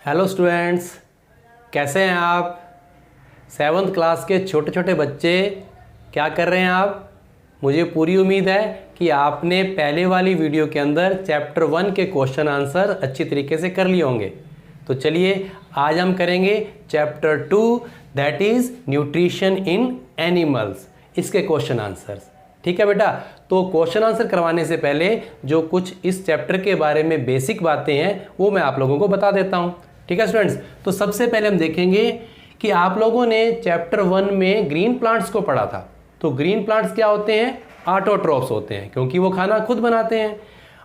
Hello students, कैसे हैं आप। सेवन्थ क्लास के छोटे छोटे बच्चे क्या कर रहे हैं आप। मुझे पूरी उम्मीद है कि आपने पहले वाली वीडियो के अंदर चैप्टर 1 के क्वेश्चन आंसर अच्छी तरीके से कर लिए होंगे। तो चलिए आज हम करेंगे chapter 2 that is nutrition in animals, इसके क्वेश्चन आंसर्स। ठीक है बेटा, तो क्वेश्चन आंसर करवाने से पहले जो कुछ इस चैप्टर के बारे में बेसिक बातें हैं वो मैं आप लोगों को बता देता हूँ। ठीक है स्टूडेंट्स, तो सबसे पहले हम देखेंगे कि आप लोगों ने चैप्टर 1 में ग्रीन प्लांट्स को पढ़ा था। तो ग्रीन प्लांट्स क्या होते हैं? ऑटोट्रॉफ्स होते हैं, क्योंकि वो खाना खुद बनाते हैं।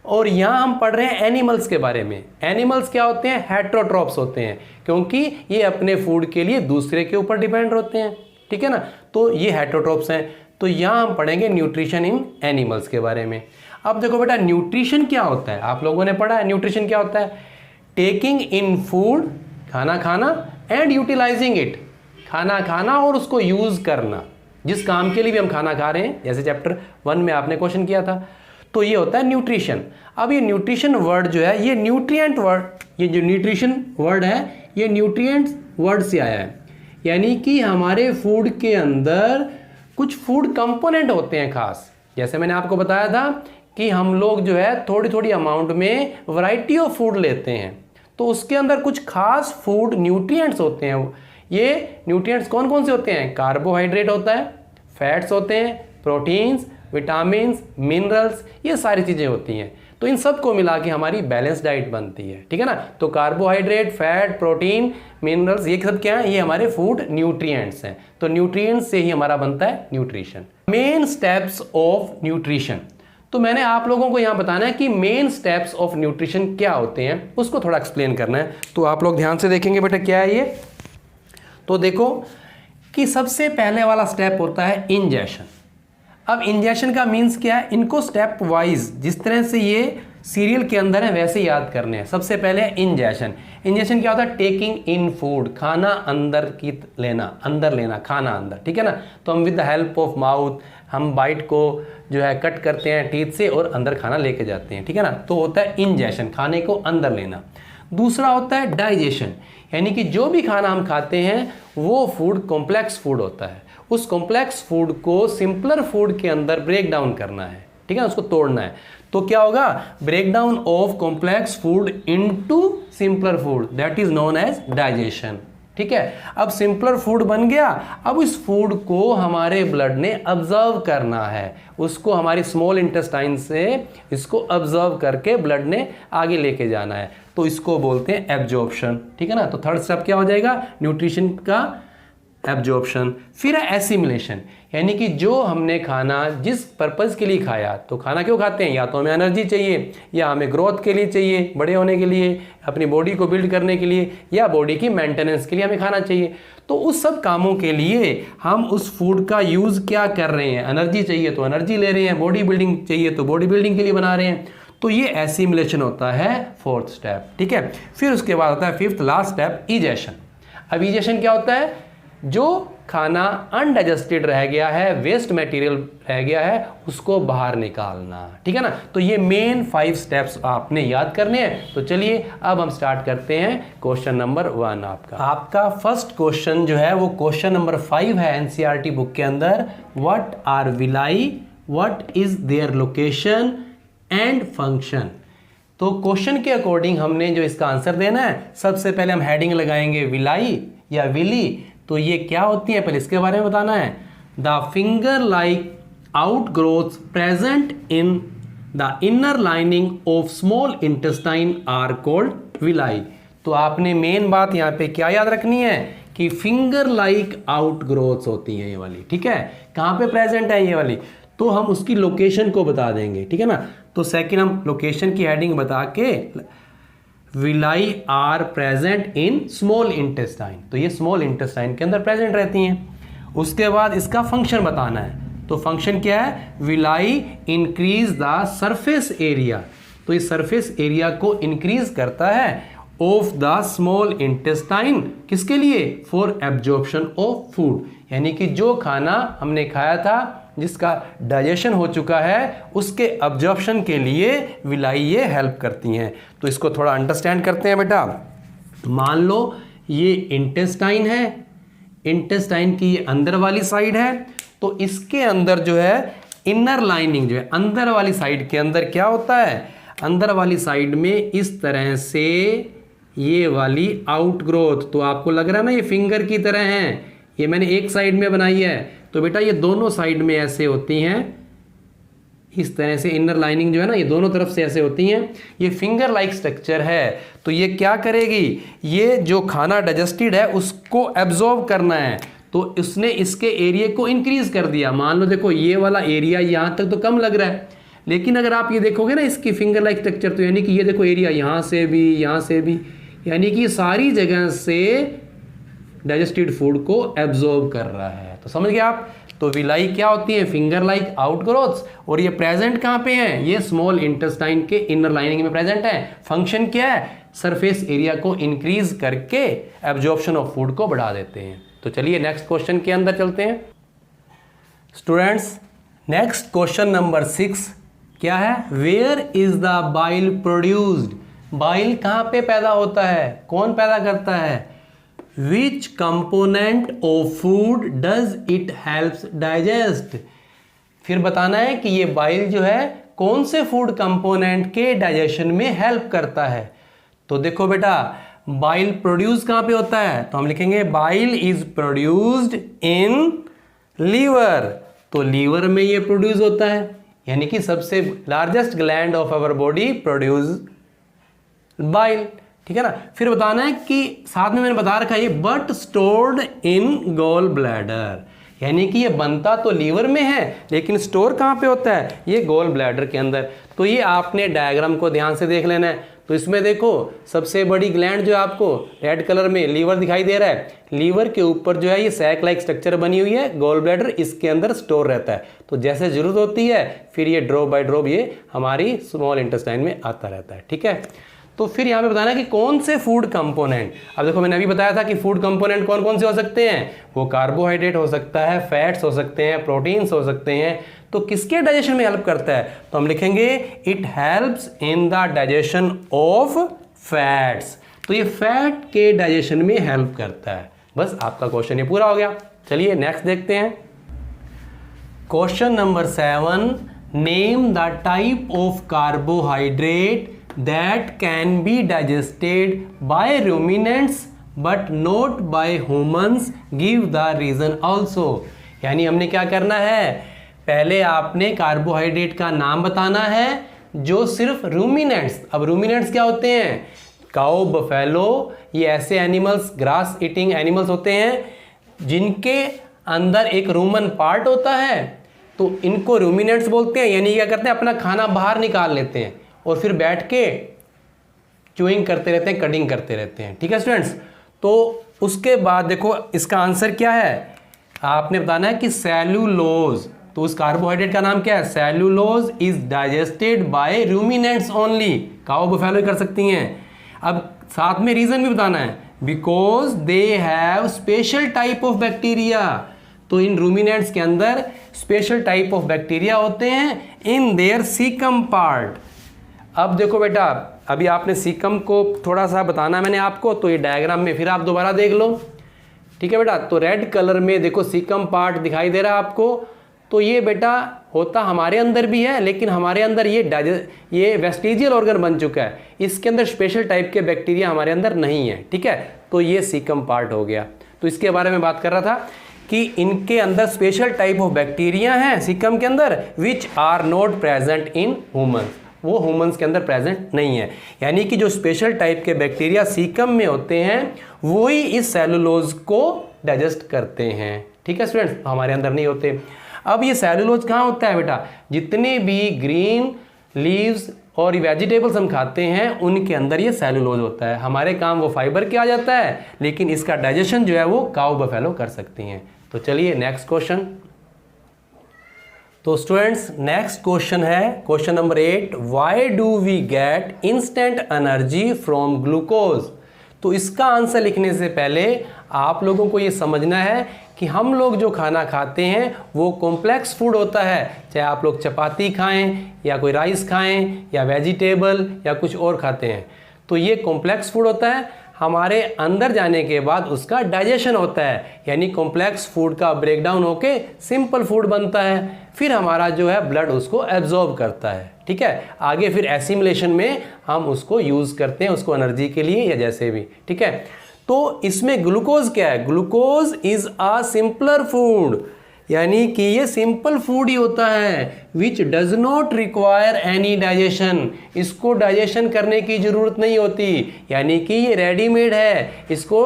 और यहाँ हम पढ़ रहे हैं एनिमल्स के बारे में। एनिमल्स क्या होते हैं? हेटेरोट्रॉफ्स होते हैं, क्योंकि ये अपने फूड के लिए दूसरे के ऊपर डिपेंड होते हैं। ठीक है ना, तो ये हेटेरोट्रॉफ्स हैं। तो यहाँ हम पढ़ेंगे न्यूट्रिशन इन एनिमल्स के बारे में। अब देखो बेटा, न्यूट्रिशन क्या होता है? आप लोगों ने पढ़ा है न्यूट्रिशन क्या होता है। टेकिंग इन फूड, खाना खाना, एंड यूटिलाइजिंग इट, खाना खाना और उसको यूज करना, जिस काम के लिए भी हम खाना खा रहे हैं, जैसे चैप्टर 1 में आपने क्वेश्चन किया था। तो ये होता है न्यूट्रिशन। अब ये न्यूट्रिशन वर्ड जो है, ये न्यूट्रिएंट वर्ड, ये जो न्यूट्रिशन वर्ड है ये न्यूट्रिएंट वर्ड से आया है। यानी कि हमारे फूड के अंदर कुछ फूड कंपोनेंट होते हैं खास। जैसे मैंने आपको बताया था कि हम लोग जो है थोड़ी थोड़ी अमाउंट में वैरायटी ऑफ फूड लेते हैं, तो उसके अंदर कुछ खास फूड न्यूट्रिएंट्स होते हैं। ये न्यूट्रिएंट्स कौन कौन से होते हैं? कार्बोहाइड्रेट होता है, फैट्स होते हैं, प्रोटीन्स, विटामिन्स, मिनरल्स, ये सारी चीज़ें होती हैं। तो इन सब को मिला के हमारी बैलेंस डाइट बनती है। ठीक है ना, तो कार्बोहाइड्रेट, फैट, प्रोटीन, मिनरल्स, ये सब क्या है? ये हमारे फूड न्यूट्रिएंट्स हैं। तो न्यूट्रिएंट्स से ही हमारा बनता है nutrition. Main steps of nutrition, तो मैंने आप लोगों को यहाँ बताना है कि मेन स्टेप्स ऑफ न्यूट्रिशन क्या होते हैं, उसको थोड़ा एक्सप्लेन करना है। तो आप लोग ध्यान से देखेंगे बेटा क्या है ये। तो देखो कि सबसे पहले वाला स्टेप होता है इंजेशन। अब इंजेशन का मीन्स क्या है? इनको स्टेप वाइज जिस तरह से ये सीरियल के अंदर है वैसे याद करने हैं। सबसे पहले इंजेशन। इंजेशन क्या होता है? टेकिंग इन फूड, खाना अंदर की लेना, अंदर लेना, खाना अंदर। ठीक है ना, तो हम with the help of mouth हम बाइट को जो है कट करते हैं टीथ से और अंदर खाना लेके जाते हैं। ठीक है ना, तो होता है इंजेशन, खाने को अंदर लेना। दूसरा होता है डाइजेशन, यानी कि जो भी खाना हम खाते हैं वो फूड कॉम्प्लेक्स फूड होता है। उस कॉम्प्लेक्स फूड को सिंपलर फूड के अंदर ब्रेक डाउन करना है। ठीक है, उसको तोड़ना है। तो क्या होगा? Break down of complex food into simpler food, that is known as digestion. ठीक है, अब सिंपलर फूड बन गया। अब इस फूड को हमारे ब्लड ने ऑब्जर्व करना है, उसको हमारी स्मॉल इंटेस्टाइन से इसको ऑब्जर्व करके ब्लड ने आगे लेके जाना है। तो इसको बोलते हैं एब्जॉर्प्शन। ठीक है ना, तो थर्ड स्टेप क्या हो जाएगा न्यूट्रिशन का? एब्जॉर्प्शन। फिर है एसिमिलेशन, यानी कि जो हमने खाना जिस पर्पज़ के लिए खाया, तो खाना क्यों खाते हैं? या तो हमें एनर्जी चाहिए, या हमें ग्रोथ के लिए चाहिए, बड़े होने के लिए, अपनी बॉडी को बिल्ड करने के लिए, या बॉडी की मेंटेनेंस के लिए हमें खाना चाहिए। तो उस सब कामों के लिए हम उस फूड का यूज़ क्या कर रहे हैं? एनर्जी चाहिए तो एनर्जी ले रहे हैं, बॉडी बिल्डिंग चाहिए तो बॉडी बिल्डिंग के लिए बना रहे हैं। तो ये एसिमिलेशन होता है फोर्थ स्टेप। ठीक है, फिर उसके बाद होता है फिफ्थ लास्ट स्टेप इजेशन। अब इजेशन क्या होता है? जो खाना अनडाइजेस्टेड रह गया है, वेस्ट मटेरियल रह गया है, उसको बाहर निकालना। ठीक है ना, तो ये मेन 5 स्टेप्स आपने याद करने हैं। तो चलिए अब हम स्टार्ट करते हैं क्वेश्चन नंबर 1। आपका फर्स्ट क्वेश्चन जो है वो क्वेश्चन नंबर 5 है एनसीईआरटी बुक के अंदर। What are villi, what is their location and function. तो क्वेश्चन के अकॉर्डिंग हमने जो इसका आंसर देना है, सबसे पहले हम हेडिंग लगाएंगे विलाई या विली। तो ये क्या होती है पहले इसके बारे में बताना है। The finger like outgrowths present in the inner lining of small intestine are called villi. तो आपने मेन बात यहाँ पे क्या याद रखनी है कि फिंगर लाइक आउटग्रोथ्स होती हैं ये वाली। ठीक है, कहाँ पे प्रेजेंट है ये वाली? तो हम उसकी लोकेशन को बता देंगे। ठीक है ना, तो सेकेंड हम लोकेशन की हेडिंग बता के villi are present in small intestine, तो ये स्मॉल इंटेस्टाइन के अंदर प्रेजेंट रहती हैं। उसके बाद इसका फंक्शन बताना है। तो फंक्शन क्या है? Villi increase the surface area, तो ये सरफेस एरिया को इंक्रीज करता है ऑफ द स्मॉल इंटेस्टाइन, किसके लिए? फॉर एब्जॉर्प्शन ऑफ फूड, यानी कि जो खाना हमने खाया था जिसका डाइजेशन हो चुका है उसके एब्जॉर्प्शन के लिए विलाई ये हेल्प करती हैं। तो इसको थोड़ा अंडरस्टैंड करते हैं बेटा। मान लो ये इंटेस्टाइन है, इंटेस्टाइन की ये अंदर वाली साइड है, तो इसके अंदर जो है इनर लाइनिंग जो है अंदर वाली साइड के अंदर क्या होता है, अंदर वाली साइड में इस तरह से ये वाली आउटग्रोथ, तो आपको लग रहा है ना ये फिंगर की तरह है, ये मैंने एक साइड में बनाई है, तो बेटा ये दोनों साइड में ऐसे होती हैं, इस तरह से इनर लाइनिंग जो है ना ये दोनों तरफ से ऐसे होती हैं, ये फिंगर लाइक स्ट्रक्चर है। तो ये क्या करेगी, ये जो खाना डाइजेस्टेड है उसको एब्जॉर्ब करना है, तो उसने इसके एरिया को इंक्रीज कर दिया। मान लो देखो ये वाला एरिया यहाँ तक तो कम लग रहा है, लेकिन अगर आप ये देखोगे ना इसकी फिंगर लाइक स्ट्रक्चर, तो यानी कि ये देखो एरिया यहाँ से भी, यहाँ से भी, यानी कि सारी जगह से डाइजेस्टेड फूड को एब्जॉर्ब कर रहा है। तो समझ गए आप। तो विलाई क्या होती है, फिंगर लाइक आउटग्रोथ्स, और ये प्रेजेंट कहाँ पे हैं, ये स्मॉल इंटेस्टाइन के इनर लाइनिंग में प्रेजेंट है। फंक्शन क्या है, सरफेस एरिया को इंक्रीज करके एब्जॉर्प्शन ऑफ फूड को बढ़ा देते हैं। तो चलिए नेक्स्ट क्वेश्चन के अंदर चलते हैं स्टूडेंट्स। नेक्स्ट क्वेश्चन नंबर 6 क्या है, where is the bile produced, bile कहाँ पे पैदा होता है, कौन पैदा करता है, which component of food does it helps digest, फिर बताना है कि ये बाइल जो है कौन से फूड कंपोनेंट के डाइजेशन में हेल्प करता है। तो देखो बेटा बाइल प्रोड्यूस कहाँ पे होता है, तो हम लिखेंगे bile is produced in liver, तो लीवर में ये प्रोड्यूस होता है, यानी कि सबसे largest gland of our body produce bile, ठीक है ना। फिर बताना है कि साथ में मैंने बता रखा है ये but stored in gall bladder, यानी कि ये बनता तो लीवर में है लेकिन स्टोर कहाँ पे होता है, ये गॉल ब्लैडर के अंदर। तो ये आपने डायग्राम को ध्यान से देख लेना है। तो इसमें देखो सबसे बड़ी ग्लैंड जो आपको रेड कलर में लीवर दिखाई दे रहा है, लीवर के ऊपर जो है ये सैक लाइक स्ट्रक्चर बनी हुई है, गॉल ब्लैडर इसके अंदर स्टोर रहता है। तो जैसे जरूरत होती है फिर ये ड्रॉप बाय ड्रॉप ये हमारी स्मॉल इंटेस्टाइन में आता रहता है, ठीक है। तो फिर यहाँ पे बताना है कि कौन से फूड कंपोनेंट, अब देखो मैंने अभी बताया था कि फूड कंपोनेंट कौन कौन से हो सकते हैं, वो कार्बोहाइड्रेट हो सकता है, फैट्स हो सकते हैं, प्रोटीन्स हो सकते हैं। तो किसके डाइजेशन में हेल्प करता है, तो हम लिखेंगे it helps in the digestion of fats, तो ये फैट के डाइजेशन में हेल्प करता है। बस आपका क्वेश्चन ये पूरा हो गया। चलिए नेक्स्ट देखते हैं question number 7, name the type of carbohydrate that can be digested by ruminants but not by humans, give the reason also। यानी हमने क्या करना है, पहले आपने कार्बोहाइड्रेट का नाम बताना है जो सिर्फ रूमिनेंट्स, अब रूमिनेंट्स क्या होते हैं, काऊ, बफेलो, ये ऐसे एनिमल्स ग्रास ईटिंग एनिमल्स होते हैं जिनके अंदर एक रूमन पार्ट होता है, तो इनको रूमिनेंट्स बोलते हैं। यानी क्या करते हैं, अपना खाना बाहर निकाल लेते हैं और फिर बैठ के च्यूइंग करते रहते हैं, कटिंग करते रहते हैं, ठीक है स्टूडेंट्स। तो उसके बाद देखो इसका आंसर क्या है, आपने बताना है कि सेल्यूलोज, तो उस कार्बोहाइड्रेट का नाम क्या है, cellulose is digested by ruminants only, cow buffalo कर सकती हैं। अब साथ में रीजन भी बताना है, because they have special type of bacteria, तो इन रूमिनेंट्स के अंदर स्पेशल टाइप ऑफ बैक्टीरिया होते हैं इन देयर सीकम पार्ट। अब देखो बेटा अभी आपने सीकम को थोड़ा सा बताना मैंने आपको, तो ये डायग्राम में फिर आप दोबारा देख लो, ठीक है बेटा। तो रेड कलर में देखो सीकम पार्ट दिखाई दे रहा है आपको, तो ये बेटा होता हमारे अंदर भी है, लेकिन हमारे अंदर ये वेस्टिजियल ऑर्गन बन चुका है, इसके अंदर स्पेशल टाइप के बैक्टीरिया हमारे अंदर नहीं है, ठीक है। तो ये सीकम पार्ट हो गया। तो इसके बारे में बात कर रहा था कि इनके अंदर स्पेशल टाइप ऑफ बैक्टीरिया हैं सीकम के अंदर, which are not present in humans, वो ह्यूमंस के अंदर प्रेजेंट नहीं है। यानी कि जो स्पेशल टाइप के बैक्टीरिया सीकम में होते हैं वही इस सेलुलोज को डाइजेस्ट करते हैं, ठीक है स्टूडेंट्स, हमारे अंदर नहीं होते। अब ये सेलुलोज कहाँ होता है बेटा, जितने भी ग्रीन लीव्स और वेजिटेबल्स हम खाते हैं उनके अंदर ये सेलुलोज होता है। हमारे काम वो फाइबर के आ जाता है, लेकिन इसका डाइजेशन जो है वो काऊ बफेलो कर सकती हैं। तो चलिए नेक्स्ट क्वेश्चन। तो स्टूडेंट्स नेक्स्ट क्वेश्चन है question number 8, why do we get instant energy from glucose. तो इसका आंसर लिखने से पहले आप लोगों को ये समझना है कि हम लोग जो खाना खाते हैं वो कॉम्प्लेक्स फूड होता है, चाहे आप लोग चपाती खाएं या कोई राइस खाएं या वेजिटेबल या कुछ और खाते हैं, तो ये कॉम्प्लेक्स फूड होता है। हमारे अंदर जाने के बाद उसका डाइजेशन होता है, यानी कॉम्प्लेक्स फूड का ब्रेकडाउन होके सिंपल फूड बनता है, फिर हमारा जो है ब्लड उसको एब्जॉर्ब करता है। ठीक है, आगे फिर एसिमिलेशन में हम उसको यूज़ करते हैं, उसको एनर्जी के लिए या जैसे भी। ठीक है, तो इसमें ग्लूकोज क्या है? Glucose is a simpler food, यानी कि ये सिंपल फूड ही होता है, which does not require any digestion. इसको डाइजेशन करने की ज़रूरत नहीं होती, यानी कि ये रेडीमेड है। इसको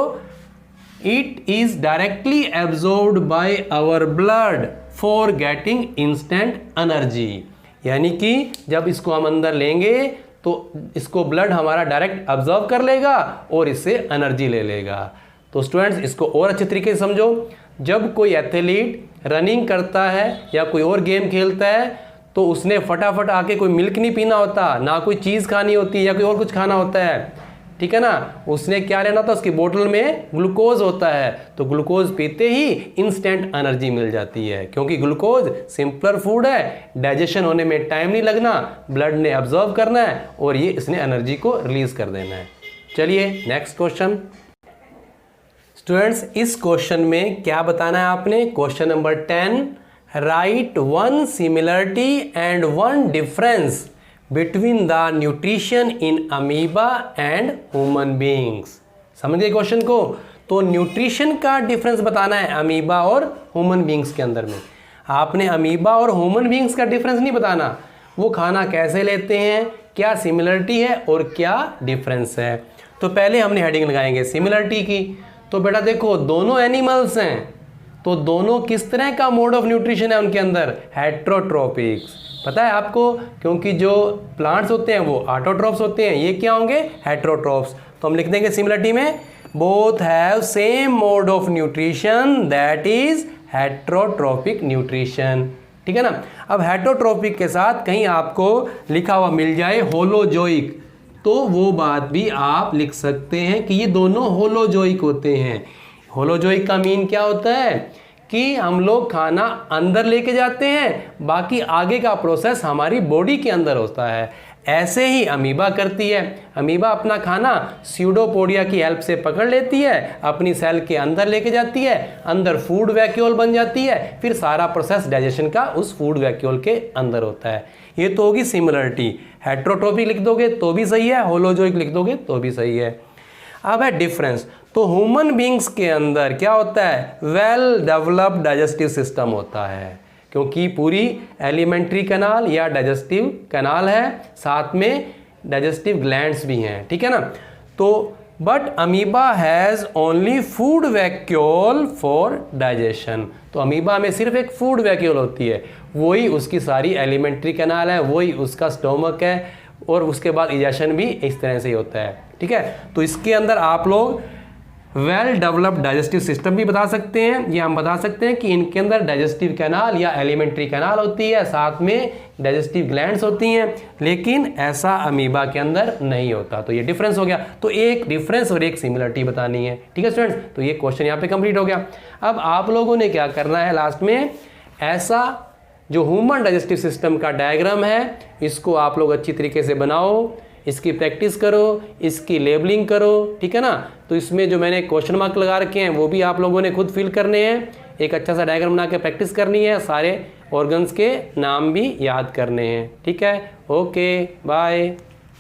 it is directly absorbed by our blood for getting instant energy, यानी कि जब इसको हम अंदर लेंगे तो इसको ब्लड हमारा डायरेक्ट एब्जॉर्ब कर लेगा और इससे एनर्जी ले लेगा। तो स्टूडेंट्स, इसको और अच्छे तरीके से समझो। जब कोई एथलीट रनिंग करता है या कोई और गेम खेलता है तो उसने फटाफट आके कोई मिल्क नहीं पीना होता, ना कोई चीज़ खानी होती या कोई और कुछ खाना होता है। ठीक है ना, उसने क्या लेना था? उसकी बोतल में ग्लूकोज होता है, तो ग्लूकोज पीते ही इंस्टेंट एनर्जी मिल जाती है, क्योंकि ग्लूकोज सिंपलर फूड है, डाइजेशन होने में टाइम नहीं लगना, ब्लड ने एब्जॉर्ब करना है और ये इसने एनर्जी को रिलीज कर देना है। चलिए नेक्स्ट क्वेश्चन। स्टूडेंट्स, इस क्वेश्चन में क्या बताना है आपने? Question number 10, right one similarity and one difference between the nutrition in amoeba and human beings. समझ गए क्वेश्चन को? तो न्यूट्रिशन का डिफरेंस बताना है अमीबा और ह्यूमन बींग्स के अंदर में। आपने अमीबा और ह्यूमन बींग्स का डिफरेंस नहीं बताना, वो खाना कैसे लेते हैं, क्या सिमिलरिटी है और क्या डिफरेंस है। तो पहले हमने हेडिंग लगाएंगे सिमिलरिटी की। तो बेटा देखो, दोनों एनिमल्स हैं, तो दोनों किस तरह का मोड ऑफ न्यूट्रिशन है उनके अंदर? हेट्रोट्रोपिक्स। पता है आपको, क्योंकि जो प्लांट्स होते हैं वो ऑटोट्रोप्स होते हैं, ये क्या होंगे? हेट्रोट्रोप्स। तो हम लिख देंगे सिमिलरिटी में, both have same mode of nutrition, that is heterotrophic nutrition. ठीक है ना। अब हेट्रोट्रोपिक के साथ कहीं आपको लिखा हुआ मिल जाए होलोजोइक, तो वो बात भी आप लिख सकते हैं कि ये दोनों होलोजोइक होते हैं। होलोजोइक का मीन क्या होता है? कि हम लोग खाना अंदर लेके जाते हैं, बाकी आगे का प्रोसेस हमारी बॉडी के अंदर होता है। ऐसे ही अमीबा करती है। अमीबा अपना खाना स्यूडोपोडिया की हेल्प से पकड़ लेती है, अपनी सेल के अंदर लेके जाती है, अंदर फूड वैक्यूल बन जाती है, फिर सारा प्रोसेस डाइजेशन का उस फूड वैक्यूल के अंदर होता है। ये तो होगी सिमिलरिटी। हेट्रोट्रोपिक लिख दोगे तो भी सही है, होलोजोइक लिख दोगे तो भी सही है। अब है डिफरेंस। तो ह्यूमन बींग्स के अंदर क्या होता है? वेल डेवलप्ड डाइजेस्टिव सिस्टम होता है, क्योंकि पूरी एलिमेंट्री कैनाल या डाइजेस्टिव कैनाल है, साथ में डाइजेस्टिव ग्लैंड्स भी हैं। ठीक है ना। तो but amoeba has only food vacuole for digestion. तो अमीबा में सिर्फ एक फूड वैक्यूल होती है, वही उसकी सारी एलिमेंट्री कैनाल है, वही उसका स्टोमक है, और उसके बाद इजेशन भी इस तरह से ही होता है। ठीक है, तो इसके अंदर आप लोग वेल डेवलप्ड डाइजेस्टिव सिस्टम भी बता सकते हैं, या हम बता सकते हैं कि इनके अंदर डाइजेस्टिव कैनाल या एलिमेंट्री कैनाल होती है, साथ में डाइजेस्टिव ग्लैंड्स होती हैं, लेकिन ऐसा अमीबा के अंदर नहीं होता। तो ये डिफरेंस हो गया। तो एक डिफरेंस और एक सिमिलरिटी बतानी है। ठीक है स्टूडेंट्स, तो ये क्वेश्चन यहाँ पे कंप्लीट हो गया। अब आप लोगों ने क्या करना है, लास्ट में ऐसा जो ह्यूमन डाइजेस्टिव सिस्टम का डायग्राम है, इसको आप लोग अच्छी तरीके से बनाओ, इसकी प्रैक्टिस करो, इसकी लेबलिंग करो। ठीक है ना। तो इसमें जो मैंने क्वेश्चन मार्क लगा रखे हैं वो भी आप लोगों ने खुद फिल करने हैं, एक अच्छा सा डायग्राम बना के प्रैक्टिस करनी है, सारे ऑर्गन्स के नाम भी याद करने हैं। ठीक है, ओके बाय।